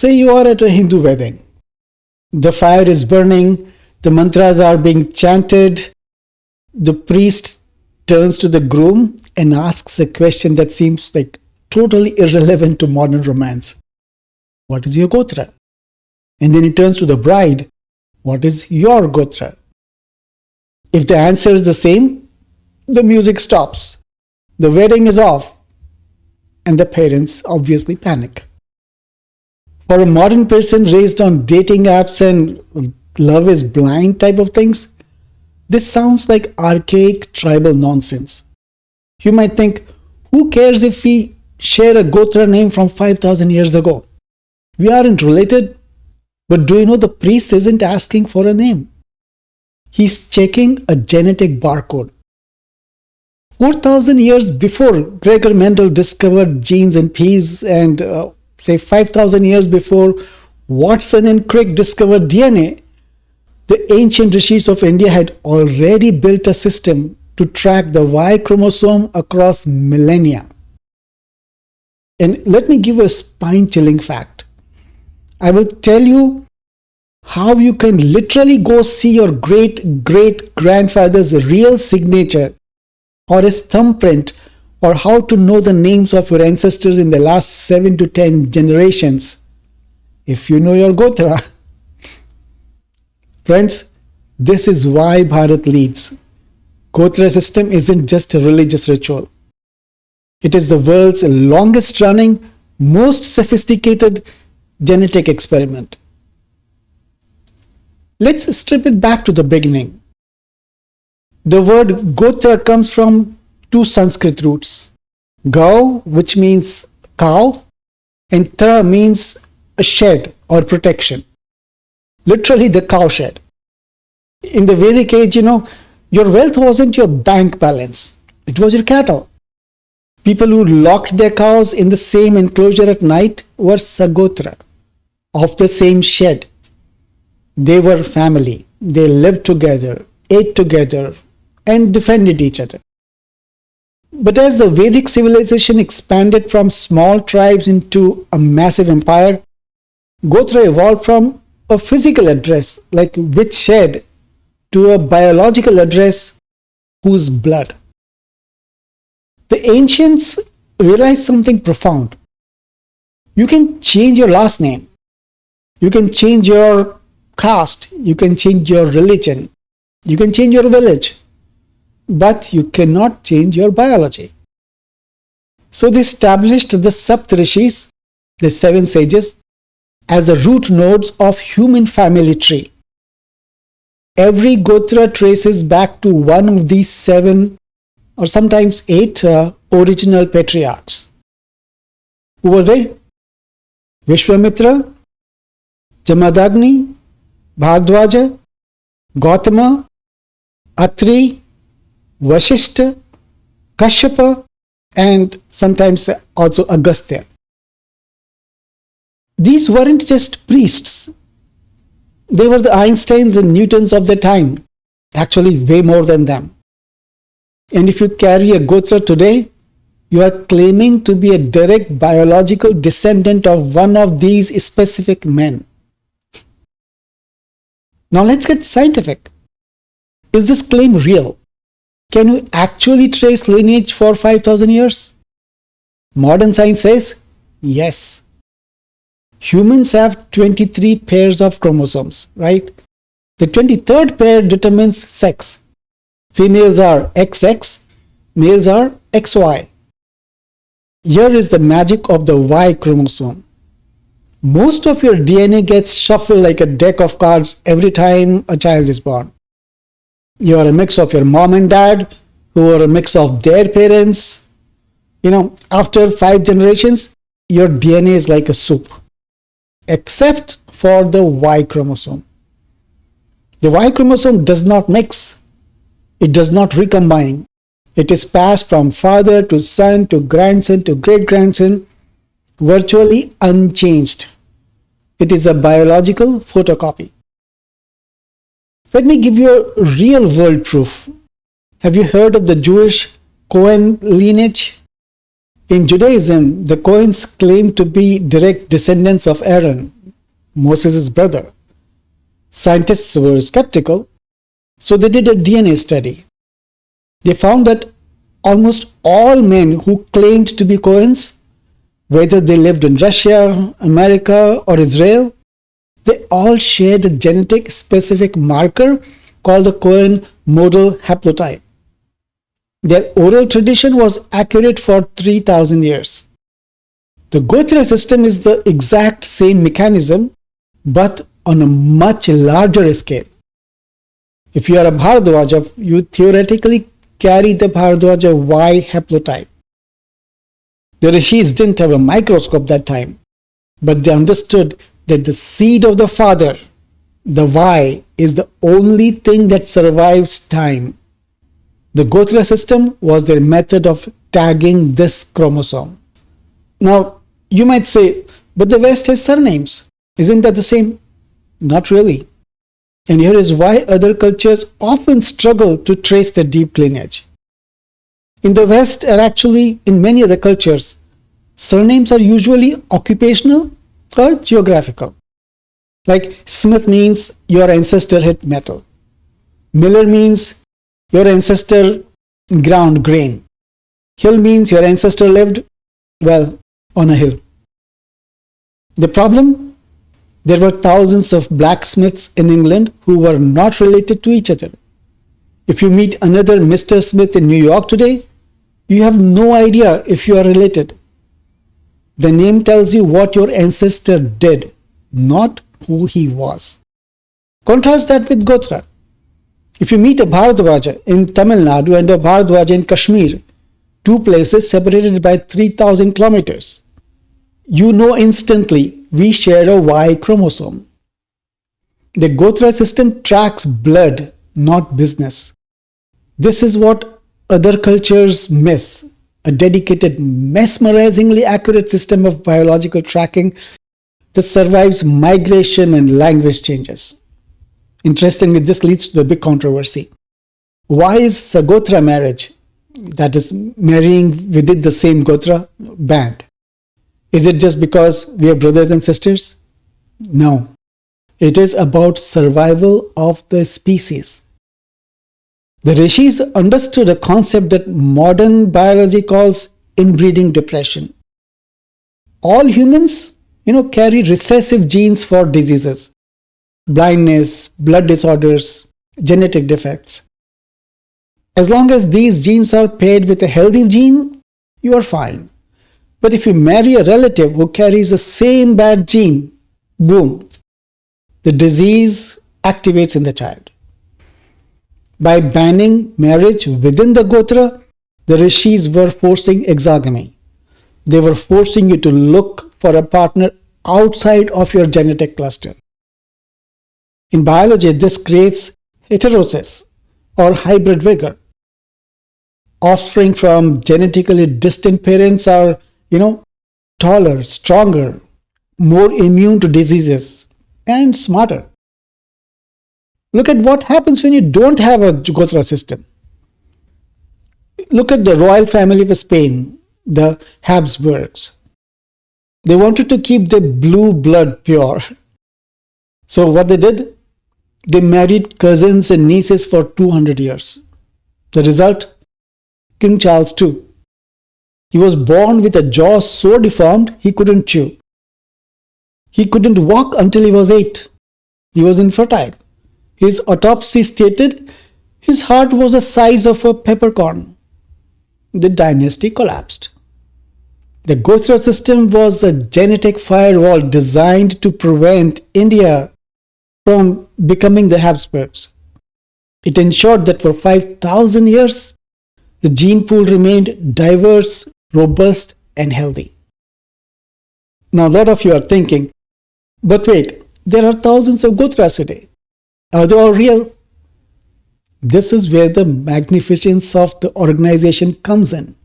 say you are at a Hindu wedding. The fire is burning, the mantras are being chanted. The priest turns to the groom and asks a question that seems like totally irrelevant to modern romance. What is your Gotra? And then he turns to the bride. What is your Gotra? If the answer is the same, the music stops. The wedding is off. And the parents obviously panic. For a modern person raised on dating apps and love is blind type of things, this sounds like archaic tribal nonsense. You might think, who cares if we share a Gotra name from 5,000 years ago? We aren't related. But do you know the priest isn't asking for a name? He's checking a genetic barcode. 4,000 years before Gregor Mendel discovered genes in peas and say 5,000 years before Watson and Crick discovered DNA, the ancient Rishis of India had already built a system to track the Y-Chromosome across millennia. And let me give a spine-chilling fact. I will tell you how you can literally go see your great-great-grandfather's real signature or his thumbprint, or how to know the names of your ancestors in the last 7 to 10 generations if you know your Gotra. Friends, this is why Bharat leads. Gotra system isn't just a religious ritual. It is the world's longest running, most sophisticated genetic experiment. Let's strip it back to the beginning. The word Gotra comes from two Sanskrit roots. Gau, which means cow, and Tra means a shed or protection. Literally the cow shed. In the Vedic age, your wealth wasn't your bank balance. It was your cattle. People who locked their cows in the same enclosure at night were Sagotra, of the same shed. They were family. They lived together, ate together, and defended each other. But as the Vedic civilization expanded from small tribes into a massive empire, Gotra evolved from a physical address, like which shed, to a biological address, whose blood. The ancients realized something profound. You can change your last name. You can change your caste. You can change your religion. You can change your village. But you cannot change your biology. So they established the Saptarishis, the 7 sages, as the root nodes of human family tree. Every Gotra traces back to one of these 7 or sometimes 8 original patriarchs. Who were they? Vishwamitra, Jamadagni, Bhardwaja, Gautama, Atri, Vashishta, Kashyapa, and sometimes also Agastya. These weren't just priests. They were the Einsteins and Newtons of their time, actually way more than them. And if you carry a Gotra today, you are claiming to be a direct biological descendant of one of these specific men. Now let's get scientific. Is this claim real? Can you actually trace lineage for 5,000 years? Modern science says yes. Humans have 23 pairs of chromosomes, right? The 23rd pair determines sex. Females are XX, males are XY. Here is the magic of the Y-chromosome. Most of your DNA gets shuffled like a deck of cards every time a child is born. You are a mix of your mom and dad, who are a mix of their parents. After 5 generations, your DNA is like a soup, except for the Y-chromosome. The Y-chromosome does not mix. It does not recombine. It is passed from father to son to grandson to great-grandson, virtually unchanged. It is a biological photocopy. Let me give you a real-world proof. Have you heard of the Jewish Cohen lineage? In Judaism, the Cohens claim to be direct descendants of Aaron, Moses' brother. Scientists were skeptical, so they did a DNA study. They found that almost all men who claimed to be Cohens, whether they lived in Russia, America, or Israel, they all shared a genetic specific marker called the Cohen model haplotype. Their oral tradition was accurate for 3,000 years. The Gotra system is the exact same mechanism, but on a much larger scale. If you are a Bharadwaja, you theoretically carry the Bharadwaja Y haplotype. The Rishis didn't have a microscope that time, but they understood that the seed of the father, the Y, is the only thing that survives time. The Gotra system was their method of tagging this chromosome. Now, you might say, but the West has surnames. Isn't that the same? Not really. And here is why other cultures often struggle to trace their deep lineage. In the West, and actually in many other cultures, surnames are usually occupational or geographical. Like Smith means your ancestor hit metal. Miller means your ancestor ground grain. Hill means your ancestor lived, well, on a hill. The problem? There were thousands of blacksmiths in England who were not related to each other. If you meet another Mr. Smith in New York today, you have no idea if you are related. The name tells you what your ancestor did, not who he was. Contrast that with Gotra. If you meet a Bharadwaja in Tamil Nadu and a Bharadwaja in Kashmir, two places separated by 3,000 kilometers, you know instantly we share a Y-Chromosome. The Gotra system tracks blood, not business. This is what other cultures miss, a dedicated, mesmerizingly accurate system of biological tracking that survives migration and language changes. Interestingly, this leads to the big controversy. Why is the Gotra marriage, that is marrying within the same Gotra, banned? Is it just because we are brothers and sisters? No. It is about survival of the species. The Rishis understood a concept that modern biology calls inbreeding depression. All humans, carry recessive genes for diseases, blindness, blood disorders, genetic defects. As long as these genes are paired with a healthy gene, you are fine. But if you marry a relative who carries the same bad gene, boom, the disease activates in the child. By banning marriage within the Gotra, the Rishis were forcing exogamy. They were forcing you to look for a partner outside of your genetic cluster. In biology, this creates heterosis or hybrid vigor. Offspring from genetically distant parents are, taller, stronger, more immune to diseases, and smarter. Look at what happens when you don't have a Gotra system. Look at the royal family of Spain, the Habsburgs. They wanted to keep their blue blood pure. So what they did? They married cousins and nieces for 200 years. The result? King Charles II. He was born with a jaw so deformed he couldn't chew. He couldn't walk until he was 8. He was infertile. His autopsy stated his heart was the size of a peppercorn. The dynasty collapsed. The Gotra system was a genetic firewall designed to prevent India from becoming the Habsburgs. It ensured that for 5,000 years, the gene pool remained diverse, robust, and healthy. Now, a lot of you are thinking, but wait, there are thousands of Gotras today. Are they all real? This is where the magnificence of the organization comes in.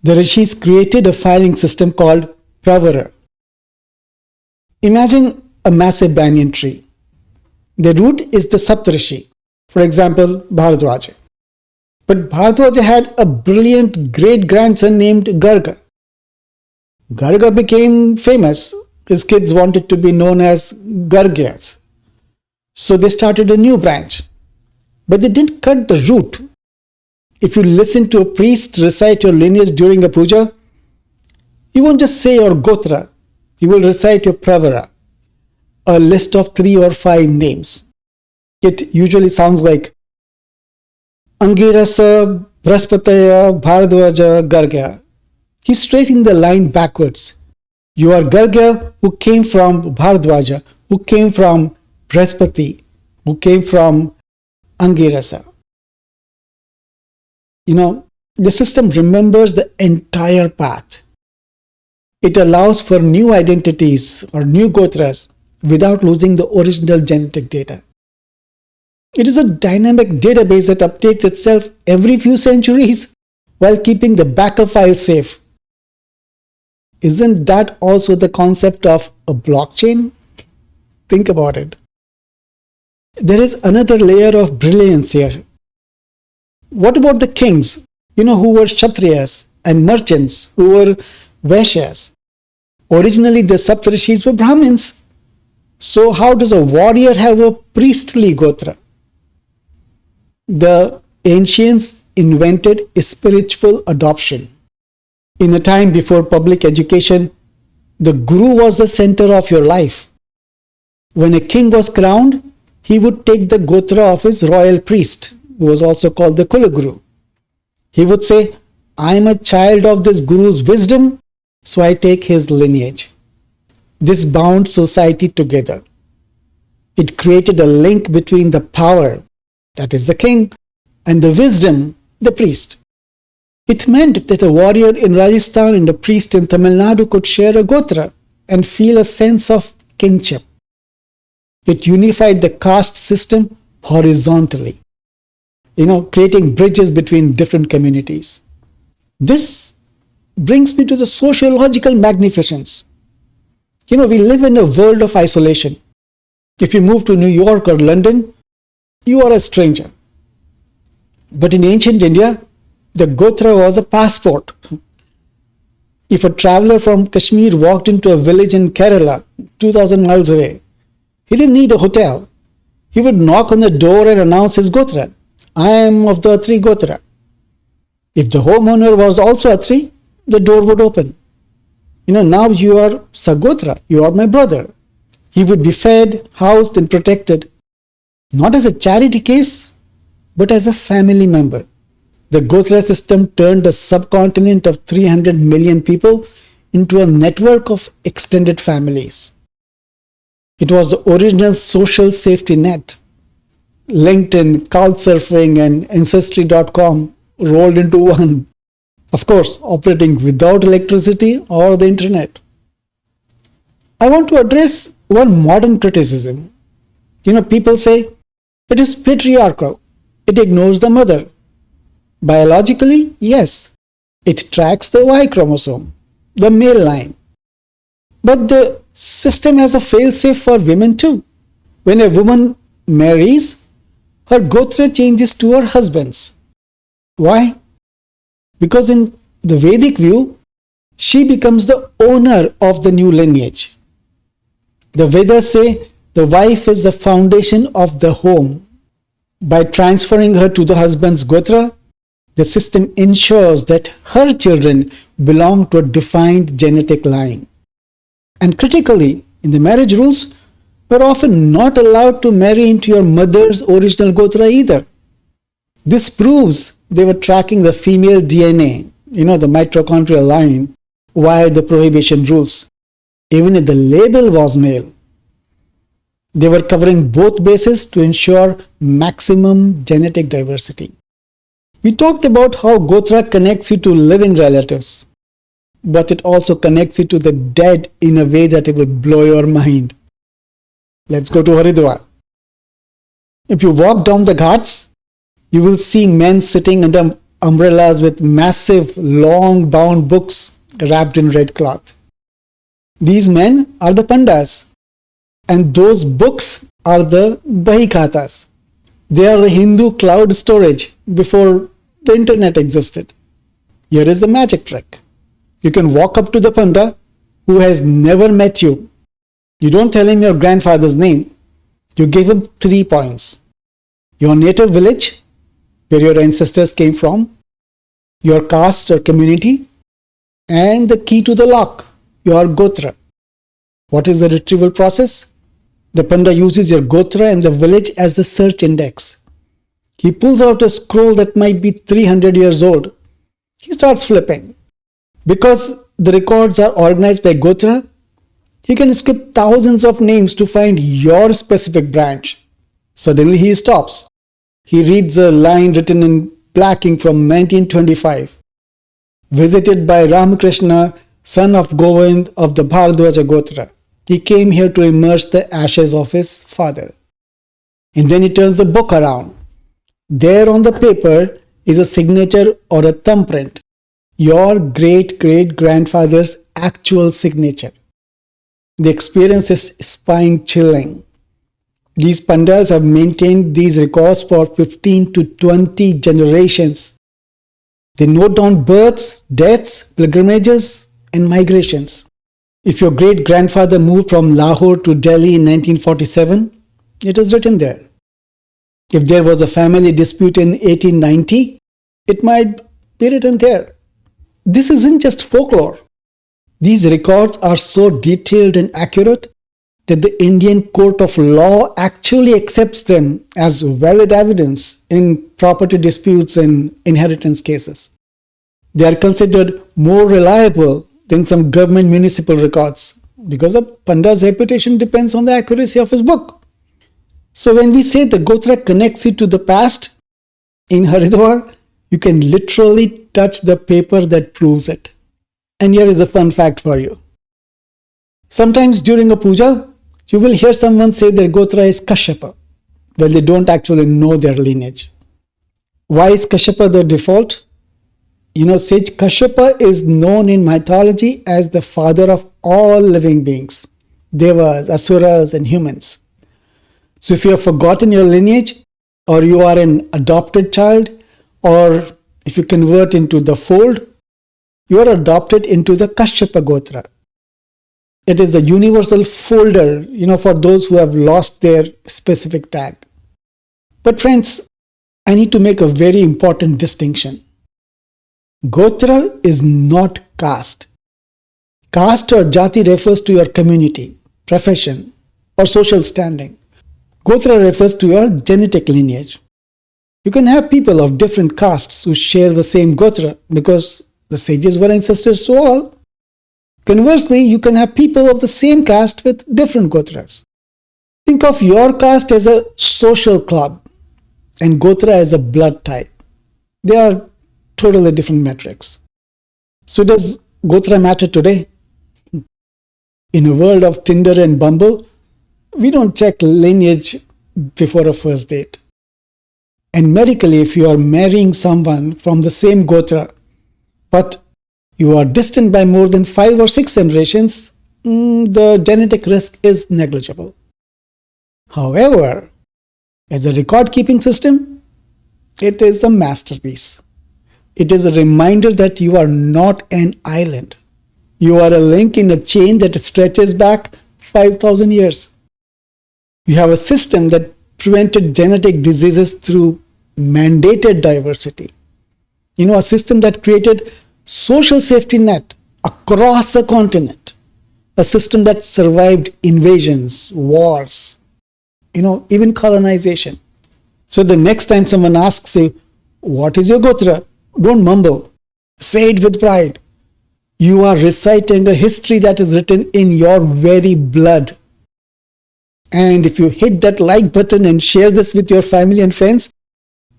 The Rishis created a filing system called pravara. Imagine a massive banyan tree. The root is the Saptarishi, for example, Bharadwaja. But Bharadwaja had a brilliant great-grandson named Garga. Garga became famous. His kids wanted to be known as Gargyas. So they started a new branch. But they didn't cut the root. If you listen to a priest recite your lineage during a puja, he won't just say your Gotra. He will recite your pravara, a list of 3 or 5 names. It usually sounds like Angirasa, Braspataya, Bharadwaja, Gargya. He's tracing the line backwards. You are Gargya who came from Bharadwaja, who came from Braspati, who came from Angirasa. The system remembers the entire path. It allows for new identities or new Gotras without losing the original genetic data. It is a dynamic database that updates itself every few centuries while keeping the backup file safe. Isn't that also the concept of a blockchain? Think about it. There is another layer of brilliance here. What about the kings, who were Kshatriyas, and merchants who were Vaishyas? Originally, the Saptarishis were Brahmins. So how does a warrior have a priestly Gotra? The ancients invented spiritual adoption. In a time before public education, the guru was the center of your life. When a king was crowned, he would take the Gotra of his royal priest, who was also called the Kulaguru. He would say, I am a child of this guru's wisdom, so I take his lineage. This bound society together. It created a link between the power, that is the king, and the wisdom, the priest. It meant that a warrior in Rajasthan and a priest in Tamil Nadu could share a Gotra and feel a sense of kinship. It unified the caste system horizontally, creating bridges between different communities. This brings me to the sociological magnificence. We live in a world of isolation. If you move to New York or London, you are a stranger. But in ancient India, the Gotra was a passport. If a traveler from Kashmir walked into a village in Kerala, 2000 miles away, he didn't need a hotel. He would knock on the door and announce his Gotra. I am of the Atri Gotra. If the homeowner was also Atri, the door would open. Now you are Sagotra, you are my brother. He would be fed, housed and protected, not as a charity case, but as a family member. The Gotra system turned a subcontinent of 300 million people into a network of extended families. It was the original social safety net. LinkedIn, Couchsurfing and Ancestry.com rolled into one. Of course, operating without electricity or the internet. I want to address one modern criticism. People say it is patriarchal. It ignores the mother. Biologically, yes, it tracks the Y-chromosome, the male line. But the system has a fail-safe for women too. When a woman marries, her Gotra changes to her husband's. Why? Because in the Vedic view, she becomes the owner of the new lineage. The Vedas say the wife is the foundation of the home. By transferring her to the husband's Gotra, the system ensures that her children belong to a defined genetic line. And critically, in the marriage rules, you are often not allowed to marry into your mother's original Gotra either. This proves they were tracking the female DNA, the mitochondrial line, via the prohibition rules. Even if the label was male, they were covering both bases to ensure maximum genetic diversity. We talked about how Gotra connects you to living relatives, but it also connects you to the dead in a way that it will blow your mind. Let's go to Haridwar. If you walk down the ghats, you will see men sitting under umbrellas with massive, long bound books wrapped in red cloth. These men are the pandas, and those books are the bahikhatas. They are the Hindu cloud storage before the internet existed. Here is the magic trick. You can walk up to the panda who has never met you You don't tell him your grandfather's name. You give him 3 points. Your native village, where your ancestors came from, your caste or community, and the key to the lock, your Gotra. What is the retrieval process? The Panda uses your Gotra and the village as the search index. He pulls out a scroll that might be 300 years old. He starts flipping. Because the records are organized by Gotra, he can skip thousands of names to find your specific branch. Suddenly he stops. He reads a line written in black ink from 1925. Visited by Ramakrishna, son of Govind of the Bharadwaja Gotra. He came here to immerse the ashes of his father. And then he turns the book around. There on the paper is a signature or a thumbprint. Your great-great-grandfather's actual signature. The experience is spine-chilling. These pandas have maintained these records for 15 to 20 generations. They note down births, deaths, pilgrimages, and migrations. If your great-grandfather moved from Lahore to Delhi in 1947, it is written there. If there was a family dispute in 1890, it might be written there. This isn't just folklore. These records are so detailed and accurate that the Indian Court of Law actually accepts them as valid evidence in property disputes and inheritance cases. They are considered more reliable than some government municipal records because a Panda's reputation depends on the accuracy of his book. So when we say the Gotra connects you to the past, in Haridwar, you can literally touch the paper that proves it. And here is a fun fact for you. Sometimes during a puja, you will hear someone say their Gotra is Kashyapa, while they don't actually know their lineage. Why is Kashyapa the default? Sage Kashyapa is known in mythology as the father of all living beings, devas, asuras, and humans. So if you have forgotten your lineage, or you are an adopted child, or if you convert into the fold, you are adopted into the Kashyapa Gotra. It is the universal folder, for those who have lost their specific tag. But friends, I need to make a very important distinction. Gotra is not caste. Caste or jati refers to your community, profession, or social standing. Gotra refers to your genetic lineage. You can have people of different castes who share the same Gotra because the sages were ancestors to all. Conversely, you can have people of the same caste with different Gotras. Think of your caste as a social club and Gotra as a blood type. They are totally different metrics. So does Gotra matter today? In a world of Tinder and Bumble, we don't check lineage before a first date. And medically, if you are marrying someone from the same Gotra, but you are distant by more than 5 or 6 generations, the genetic risk is negligible. However, as a record-keeping system, it is a masterpiece. It is a reminder that you are not an island. You are a link in a chain that stretches back 5,000 years. You have a system that prevented genetic diseases through mandated diversity. A system that created social safety net across a continent. A system that survived invasions, wars, even colonization. So the next time someone asks you, what is your Gotra? Don't mumble. Say it with pride. You are reciting a history that is written in your very blood. And if you hit that like button and share this with your family and friends,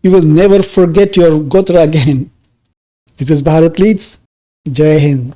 you will never forget your Gotra again. This is Bharat Leads. Jai Hind.